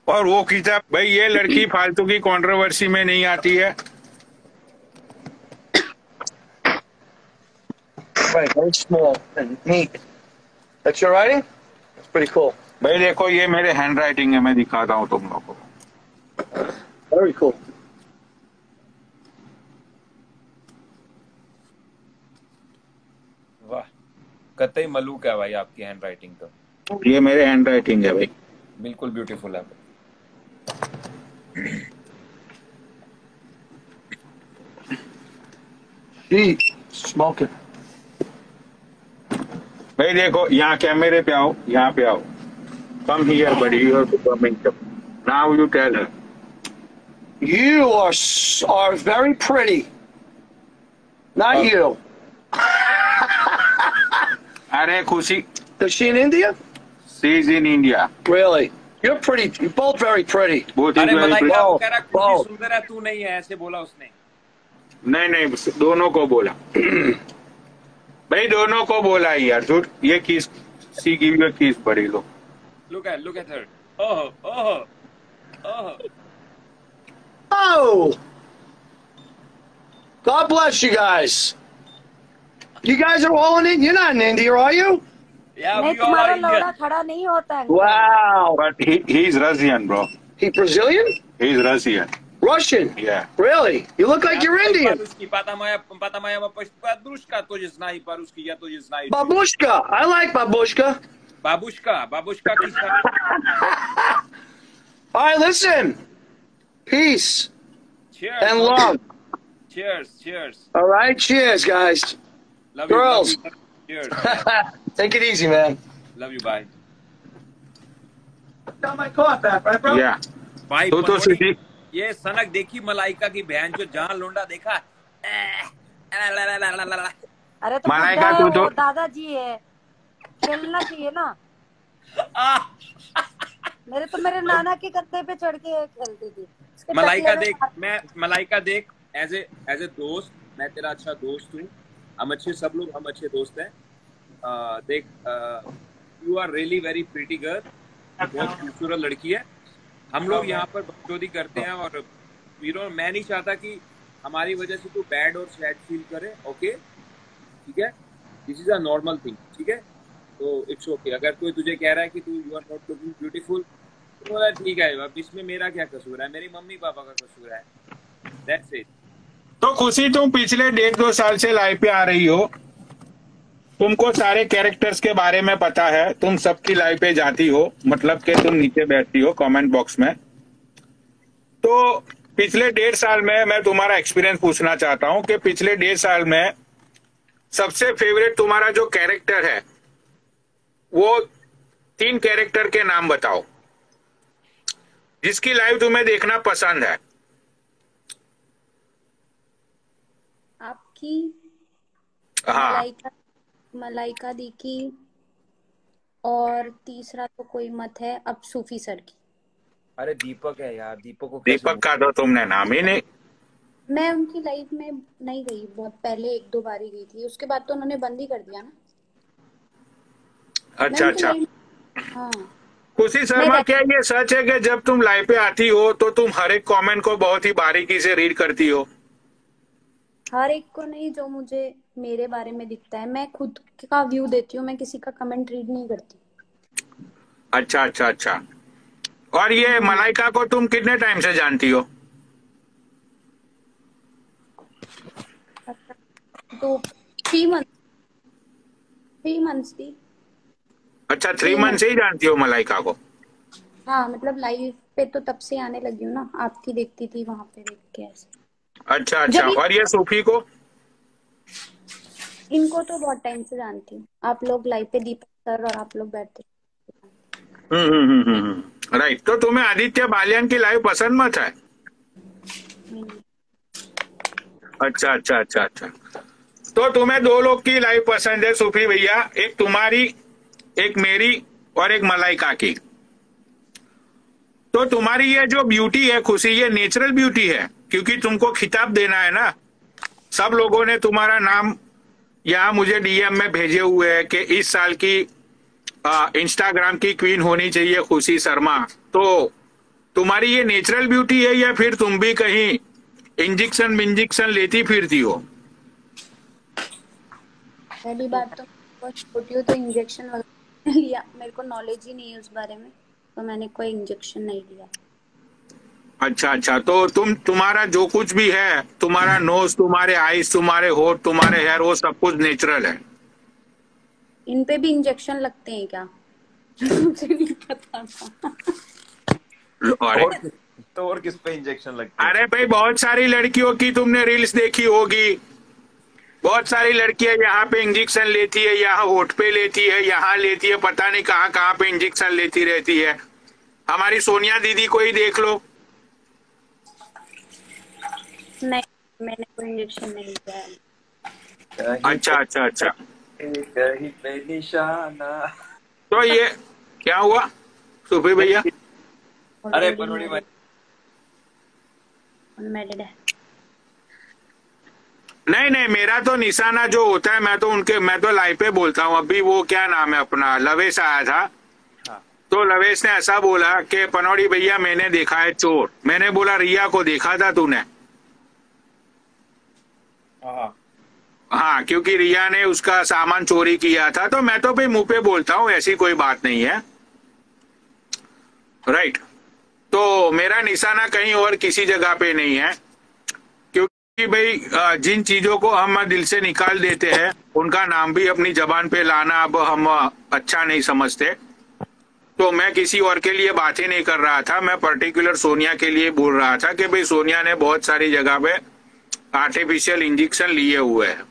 और वो खींचा। भाई ये लड़की फालतू की कंट्रोवर्सी में नहीं आती है। Right, very small and neat. That's your writing? That's pretty cool. भाई देखो ये मेरे हैंड राइटिंग है, मैं दिखाता हूँ तुम लोगों को। Very cool. वाह, कतई मलूक है भाई आपकी हैंड राइटिंग तो। ये मेरे हैंड राइटिंग है भाई, बिल्कुल ब्यूटीफुल है। Gee, smoking. भाई देखो यहाँ कैमरे पे आओ, यहाँ पे आओ। Come here buddy, you have to come in. Now you tell her. You are very pretty. Not you. अरे खुशी, Is she in India? She is in India. Really? You're pretty. You're both very pretty. बहुत अरे मलाइका वो कह रहा वाह। कुछ सुंदर है, तू नहीं है, ऐसे बोला उसने। नहीं नहीं, दोनों को बोला। भाई दोनों को बोला यार, झूठ। ये किस सी गिव यू किस बड़ी लो। Look at her. Oh. Oh! God bless you guys. You guys are all in it? You're not in India, are you? Yeah, नहीं, we all तुम्हारा are लौड़ा Indian. खड़ा नहीं होता है। Wow. But he is Russian, bro. He Brazilian? He is Russian. Russian? Yeah. Really? You look like you're Indian. Потомая подружка тоже знает по-русски, я тоже знаю. Babushka. I like babushka. Бабушка киса. All right, listen. Peace Cheers. and love. Cheers. All right, cheers, guys. Love Girls. you. Cheers. Take it easy, man. Love you, bye. Got my cough back, right, bro? Yeah. भाई तो पनौड़ी, सीधी ये सनक देखी मलाइका की बहन जो जहाँ लोंडा देखा। अरे तो मलाइका बुड्ढा है, तो वो दादाजी है, खेलना चाहिए ना। मेरे नाना के कंधे पे चढ़ के खेलती थी। उसके मलाइका तकिया देख, में- मैं मलाइका देख, एज ए दोस्त मैं तेरा अच्छा दोस्त हूँ। हम अच्छे, सब लोग हम अच्छे दोस्त हैं। देख, you are really very pretty girl, बहुत खूबसूरत लड़की है। हम लोग यहाँ पर बकचोदी करते हैं और मैं नहीं चाहता कि हमारी वजह से तू बैड और सैड फील करे। ओके, ठीक है, this is a normal thing, ठीक है। तो इट्स ओके। अगर कोई तुझे कह रहा है कि तू you are not looking beautiful, तो बोला ठीक है, अब इसमें मेरा क्या कसूर है, मेरी मम्मी पापा का कसूर है। That's it. तो खुशी, तुम पिछले 1.5-2 साल से लाइव पे आ रही हो, तुमको सारे कैरेक्टर्स के बारे में पता है, तुम सबकी लाइव पे जाती हो, मतलब कि तुम नीचे बैठती हो कमेंट बॉक्स में। तो पिछले 1.5 साल में मैं तुम्हारा एक्सपीरियंस पूछना चाहता हूं कि पिछले 1.5 साल में सबसे फेवरेट तुम्हारा जो कैरेक्टर है, वो 3 कैरेक्टर के नाम बताओ जिसकी लाइव तुम्हें देखना पसंद है। आपकी हाँ, मलाइका दी की, और तीसरा तो कोई मत है, अब सूफी सर की। अरे दीपक है यार, दीपक को कैसे दीपक का तो तुमने नाम ही नहीं। मैं उनकी लाइफ में नहीं गई, बहुत पहले 1-2 बार ही गई थी, उसके बाद तो उन्होंने बंद ही कर दिया ना। अच्छा मैं उनकी अच्छा। live- हाँ, खुशी शर्मा, क्या ये सच है कि जब तुम लाइव पे आती हो तो तुम हर एक कमेंट को बहुत ही बारीकी से रीड करती हो? हर एक को नहीं, जो मुझे मेरे बारे में दिखता है। मैं खुद का व्यू देती हूँ, मैं किसी का कमेंट रीड नहीं करती। अच्छा। और ये मलाइका को तुम कितने टाइम से जानती हो? तो 3 मंथ्स थी। अच्छा, 3 मंथ से ही जानती हो मलाइका को? हाँ, मतलब लाइव पे तो तब से आने लगी हूँ ना, आपकी देखती थी वहां पे देख के ऐसे। अच्छा। जब और ये सूफी को? इनको तो बहुत टाइम से जानती हूँ। आप लोग लाइव पे दीपक सर और आप लोग बैठते। राइट। तो तुम्हें आदित्य बालियान की लाइव पसंद मत है? अच्छा। तो तुम्हें 2 लोग की लाइव पसंद है सूफी भैया, एक तुम्हारी, एक मेरी और एक मलाइका की। तो तुम्हारी ये जो ब्यूटी है खुशी, ये नेचुरल ब्यूटी है, क्योंकि तुमको खिताब देना है ना। सब लोगों ने तुम्हारा नाम यहाँ मुझे डीएम में भेजे हुए हैं कि इस साल की इंस्टाग्राम की क्वीन होनी चाहिए खुशी शर्मा। तो तुम्हारी ये नेचुरल ब्यूटी है या फिर तुम भी कहीं इंजेक्शन लेती फिरती हो? पहली बात तो बहुत छोटी हूँ तो इंजेक्शन वगैरह लिया, मेरे को नॉलेज ही नहीं है उस बारे में, तो मैंने कोई इंजेक्शन नहीं लिया। अच्छा अच्छा, तो तुम्हारा जो कुछ भी है, तुम्हारा नोज, तुम्हारे आईज, तुम्हारे होठ, तुम्हारे हेयर, वो सब कुछ नेचुरल है। इन पे भी इंजेक्शन लगते हैं क्या? मुझे नहीं पता था। अरे और किस पे इंजेक्शन लगता है? अरे भाई, बहुत सारी लड़कियों की तुमने रील्स देखी होगी, बहुत सारी लड़कियां यहाँ पे इंजेक्शन लेती है, यहाँ होठ पे लेती है, यहाँ लेती है, पता नहीं कहाँ कहाँ पे इंजेक्शन लेती रहती है। हमारी सोनिया दीदी को ही देख लो। नहीं, मैंने कोई इंजेक्शन नहीं लिया है। अच्छा अच्छा अच्छा, कहीं पे निशाना। तो ये क्या हुआ सुफी भैया? अरे पनोड़ी भाई, अनमैरिड है। नहीं नहीं, मेरा तो निशाना जो होता है, मैं तो लाइव पे बोलता हूँ। अभी वो क्या नाम है अपना, लवेश आया था। हाँ। तो लवेश ने ऐसा बोला कि पनौड़ी भैया मैंने देखा है चोर। मैंने बोला रिया को देखा था तूने? हाँ, क्योंकि रिया ने उसका सामान चोरी किया था। तो मैं तो भाई मुंह पे बोलता हूँ, ऐसी कोई बात नहीं है, राइट। तो मेरा निशाना कहीं और किसी जगह पे नहीं है, क्योंकि भाई जिन चीजों को हम दिल से निकाल देते हैं उनका नाम भी अपनी जबान पे लाना अब हम अच्छा नहीं समझते। तो मैं किसी और के लिए बातें नहीं कर रहा था, मैं पर्टिकुलर सोनिया के लिए बोल रहा था कि भाई सोनिया ने बहुत सारी जगह पे आर्टिफिशियल इंजेक्शन लिए हुए हैं,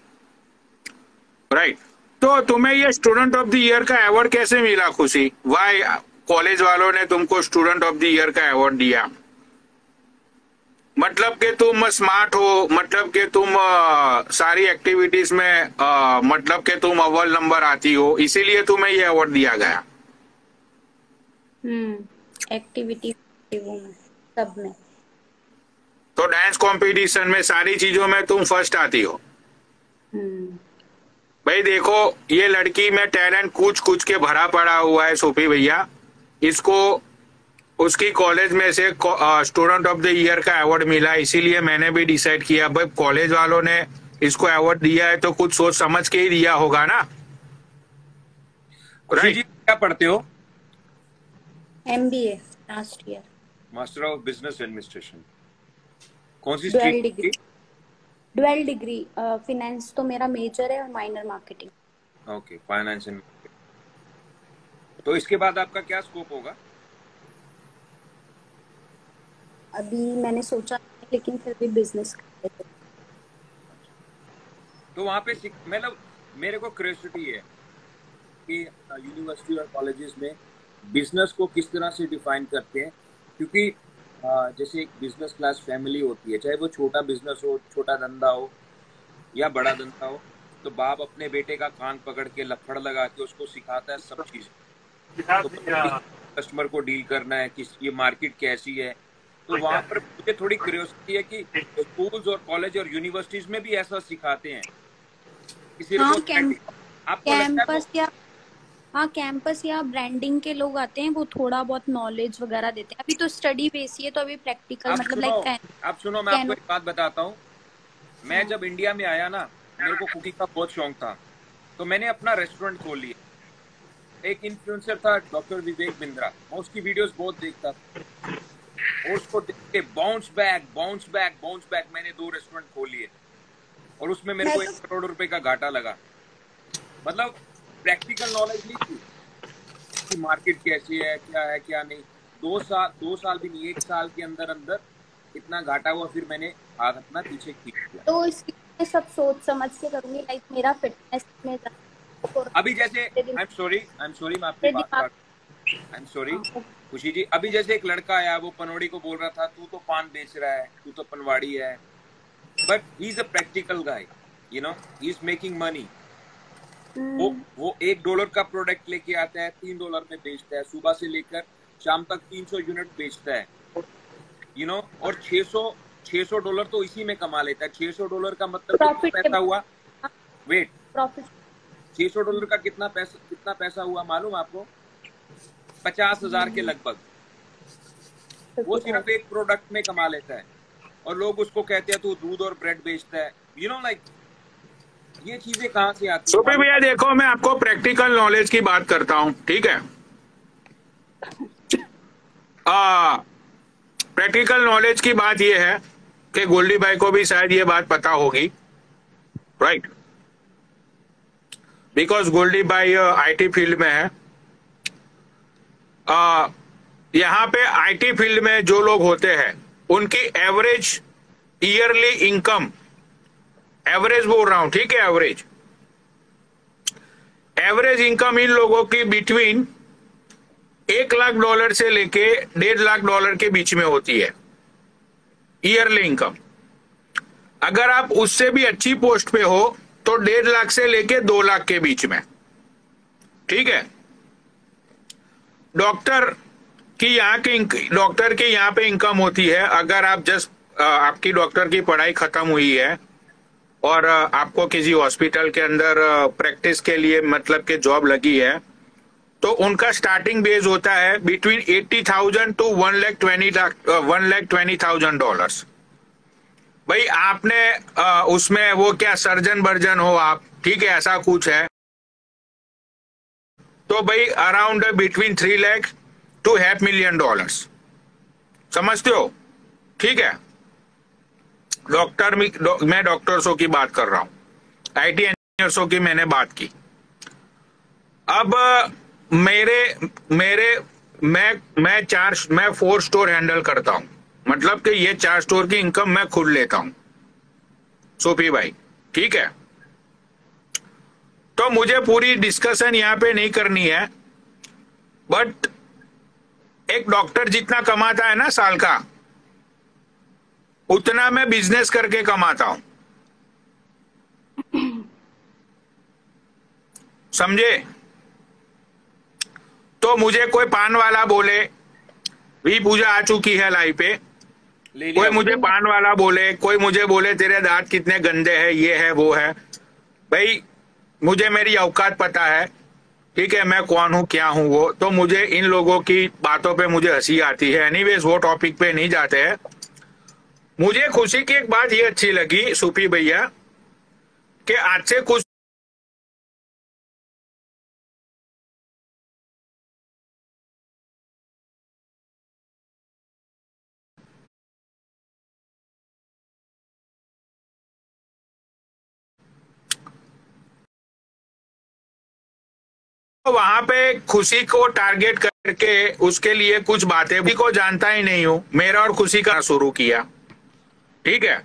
राइट। तो तुम्हें ये स्टूडेंट ऑफ द ईयर का अवार्ड कैसे मिला खुशी? वाई कॉलेज वालों ने तुमको स्टूडेंट ऑफ द ईयर का अवार्ड दिया? मतलब कि तुम स्मार्ट हो, मतलब कि तुम सारी एक्टिविटीज में मतलब कि तुम अव्वल नंबर आती हो, इसीलिए तुम्हें ये अवार्ड दिया गया? एक्टिविटी में, सब में। तो डांस कंपटीशन में, सारी चीजों में तुम फर्स्ट आती हो? भाई देखो, ये लड़की में टैलेंट कुछ कुछ के भरा पड़ा हुआ है सोफी भैया। इसको उसकी कॉलेज में से स्टूडेंट ऑफ द ईयर का अवार्ड मिला, इसीलिए मैंने भी डिसाइड किया भाई कॉलेज वालों ने इसको अवार्ड दिया है तो कुछ सोच समझ के ही दिया होगा ना। खुशी जी क्या पढ़ते हो? MBA last year. Master of business administration. कौन सी dual stream? Degree. Dual degree, finance तो मेरा मेजर है और minor marketing. Okay, finance and. तो इसके बाद आपका क्या स्कोप होगा? अभी मैंने सोचा नहीं, लेकिन फिर भी बिजनेस करते थे। तो वहाँ पे मतलब मेरे को क्यूरियोसिटी है कि यूनिवर्सिटी और कॉलेजेस में बिजनेस को किस तरह से डिफाइन करते हैं, क्योंकि जैसे एक बिजनेस क्लास फैमिली होती है, चाहे वो छोटा बिजनेस हो, छोटा धंधा हो या बड़ा धंधा हो, तो बाप अपने बेटे का कान पकड़ के लफड़ लगा के उसको सिखाता है सब चीज़। तो कस्टमर को डील करना है, किस ये मार्केट कैसी है। तो वहाँ पर मुझे थोड़ी क्यूरियोसिटी है कि स्कूल्स और कॉलेज और यूनिवर्सिटीज में भी ऐसा सिखाते हैं? कैंपस या ब्रांडिंग के लोग आते हैं, वो थोड़ा बहुत नॉलेज वगैरह देते हैं। अभी तो स्टडी बेस ही है, तो अभी प्रैक्टिकल मतलब लाइक। आप सुनो, मैं आपको एक बात बताता हूँ। मैं जब इंडिया में आया ना, मेरे को कुकिंग का बहुत शौक था, तो मैंने अपना रेस्टोरेंट खोल लिया। एक इन्फ्लुएंसर था डॉक्टर विवेक बिंद्रा, मैं उसकी वीडियोस बहुत देखता था और उसको देख के बाउंस बैक मैंने 2 रेस्टोरेंट खोल लिए और उसमें मेरे को 1 करोड़ रुपए का घाटा लगा। मतलब प्रैक्टिकल नॉलेज नहीं थी कि मार्केट कैसी है, क्या है क्या नहीं। 2 साल भी नहीं, 1 साल के अंदर इतना घाटा हुआ, फिर मैंने हाथ अपना पीछे खींच लिया। तो इसलिए सब सोच समझ के करूंगी, लाइक मेरा फिटनेस में। अभी जैसे आई एम सॉरी मैं आपकी बात कर, आई एम सॉरी खुशी जी। अभी जैसे एक लड़का आया, वो पनौड़ी को बोल रहा था तू तो पान बेच रहा है, तू तो पनवाड़ी है, but he is a practical guy, you know, he is making money. वो $1 का प्रोडक्ट लेके आता है, $3 में बेचता है, सुबह से लेकर शाम तक 300 यूनिट बेचता है, यू नो, और $600 तो इसी में कमा लेता है। $600 का मतलब कितना पैसा हुआ? वेट, प्रॉफिट $600 का कितना पैसा हुआ मालूम आपको? 50,000 के लगभग। वो सिर्फ एक प्रोडक्ट में कमा लेता है और लोग उसको कहते हैं तू दूध और ब्रेड बेचता है, यू नो लाइक ये चीजें कहाँ से आती सुपी भैया देखो, मैं आपको प्रैक्टिकल नॉलेज की बात करता हूँ, ठीक है। प्रैक्टिकल नॉलेज की बात ये है कि गोल्डी भाई को भी शायद ये बात पता होगी, राइट, बिकॉज गोल्डी भाई आईटी फील्ड में है। यहाँ पे आईटी फील्ड में जो लोग होते हैं उनकी एवरेज ईयरली इनकम, एवरेज बोल रहा हूं, ठीक है, एवरेज इनकम इन लोगों की बिटवीन $1 लाख से लेके $1.5 लाख के बीच में होती है ईयरली इनकम। अगर आप उससे भी अच्छी पोस्ट पे हो तो 1.5 लाख से लेके 2 लाख के बीच में, ठीक है। डॉक्टर की यहाँ पे इनकम होती है, अगर आप जस्ट आपकी डॉक्टर की पढ़ाई खत्म हुई है और आपको किसी हॉस्पिटल के अंदर प्रैक्टिस के लिए मतलब के जॉब लगी है, तो उनका स्टार्टिंग बेस होता है बिटवीन 80,000 to $1,20,000। भाई आपने उसमें वो क्या सर्जन वर्जन हो आप, ठीक है, ऐसा कुछ है, तो भाई अराउंड बिटवीन 3 लाख to $500,000, समझते हो, ठीक है। मैं डॉक्टर्सों की बात कर रहा हूं, आईटी इंजीनियर्सों की मैंने बात की। अब मैं 4 स्टोर हैंडल करता हूं, मतलब कि ये 4 स्टोर की इनकम मैं खुद लेता हूं, सोफी भाई, ठीक है। तो मुझे पूरी डिस्कशन यहाँ पे नहीं करनी है, बट एक डॉक्टर जितना कमाता है ना साल का, उतना मैं बिजनेस करके कमाता हूं, समझे। तो मुझे कोई पान वाला बोले, भी पूजा आ चुकी है लाइव पे, कोई मुझे पान वाला बोले, कोई मुझे बोले तेरे दांत कितने गंदे हैं, ये है वो है, भाई मुझे मेरी औकात पता है, ठीक है, मैं कौन हूं क्या हूं वो, तो मुझे इन लोगों की बातों पे मुझे हंसी आती है। एनीवेज वो टॉपिक पे नहीं जाते हैं। मुझे खुशी की एक बात ये अच्छी लगी सुपी भैया कि आज से कुछ वहां पे खुशी को टारगेट करके उसके लिए कुछ बातें भी को जानता ही नहीं हूं, मेरा और खुशी का शुरू किया, ठीक है।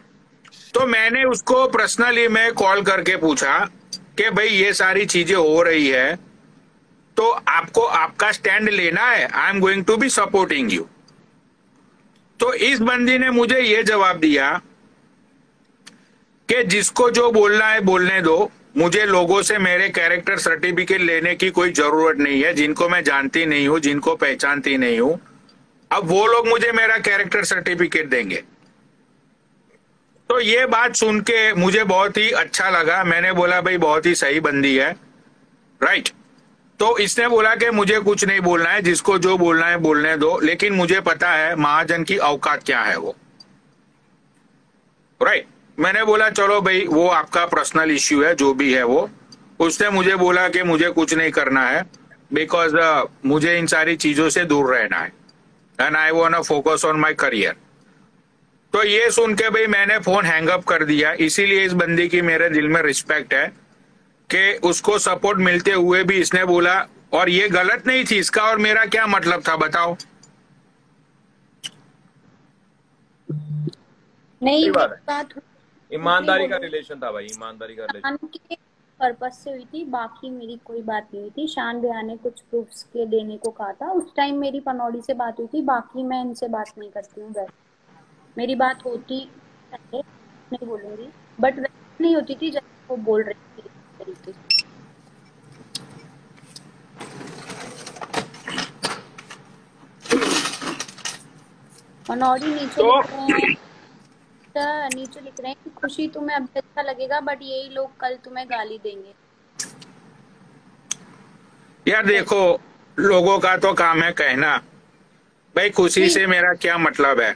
तो मैंने उसको पर्सनली में कॉल करके पूछा कि भाई ये सारी चीजें हो रही है तो आपको आपका स्टैंड लेना है, I am going to be supporting you. तो इस बंदी ने मुझे ये जवाब दिया कि जिसको जो बोलना है बोलने दो, मुझे लोगों से मेरे कैरेक्टर सर्टिफिकेट लेने की कोई जरूरत नहीं है, जिनको मैं जानती नहीं हूं, जिनको पहचानती नहीं हूं, अब वो लोग मुझे मेरा कैरेक्टर सर्टिफिकेट देंगे। तो ये बात सुन के मुझे बहुत ही अच्छा लगा, मैंने बोला भाई बहुत ही सही बंदी है, राइट। तो इसने बोला कि मुझे कुछ नहीं बोलना है, जिसको जो बोलना है बोलने दो, लेकिन मुझे पता है महाजन की औकात क्या है वो, राइट। मैंने बोला चलो भाई वो आपका पर्सनल इश्यू है, जो भी है वो। उसने मुझे बोला कि मुझे कुछ नहीं करना है, बिकॉज मुझे इन सारी चीजों से दूर रहना है, and I want to focus on my career. तो ये सुन के भाई मैंने फोन हैंग अप कर दिया। इसीलिए इस बंदी की मेरे दिल में रिस्पेक्ट है कि उसको सपोर्ट मिलते हुए भी इसने बोला, और ये गलत नहीं थी, इसका और मेरा क्या मतलब था बताओ। नहीं बात ईमानदारी का रिलेशन था भाई, ईमानदारी का रिलेशन के पर्पस से हुई थी, बाकी मेरी कोई बात नहीं हुई थी। शान भैया ने कुछ प्रूफ्स के देने को कहा था, उस टाइम मेरी पनौड़ी से बात हुई थी, बाकी मैं इनसे बात नहीं करती हूँ। वैसे मेरी बात होती है, नहीं बोलूंगी, बट वैसे नहीं होती थी जब वो बोल रही थी इस तरीके से। पनौड़ी नीचे लिख रहे हैं कि खुशी तुम्हें अब अच्छा लगेगा, बट यही लोग कल तुम्हें गाली देंगे। यार देखो, लोगों का तो काम है कहना, भाई खुशी से मेरा क्या मतलब है?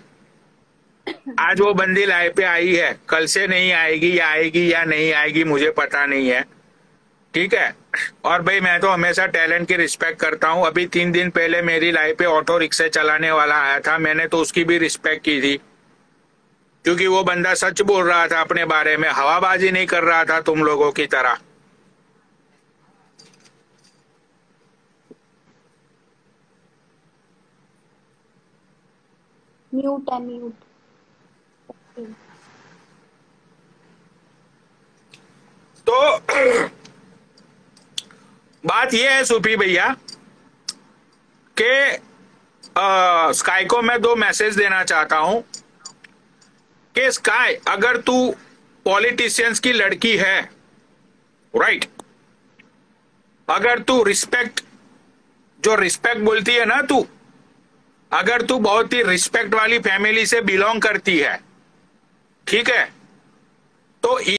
आज वो बंदी लाइव पे आई है, कल से नहीं आएगी या नहीं आएगी मुझे पता नहीं है, ठीक है। और भाई मैं तो हमेशा टैलेंट की रिस्पेक्ट करता हूँ। अभी 3 दिन पहले मेरी लाइव पे ऑटो रिक्शा चलाने वाला आया था, मैंने तो उसकी भी रिस्पेक्ट की थी, क्योंकि वो बंदा सच बोल रहा था अपने बारे में, हवाबाजी नहीं कर रहा था तुम लोगों की तरह। म्यूट है, म्यूट। तो बात यह है सूफी भैया कि स्काई को मैं 2 मैसेज देना चाहता हूं कि स्काई, अगर तू पॉलिटिशियंस की लड़की है, राइट, अगर तू रिस्पेक्ट बोलती है ना, तू अगर तू बहुत ही रिस्पेक्ट वाली फैमिली से बिलोंग करती है, ठीक है, तो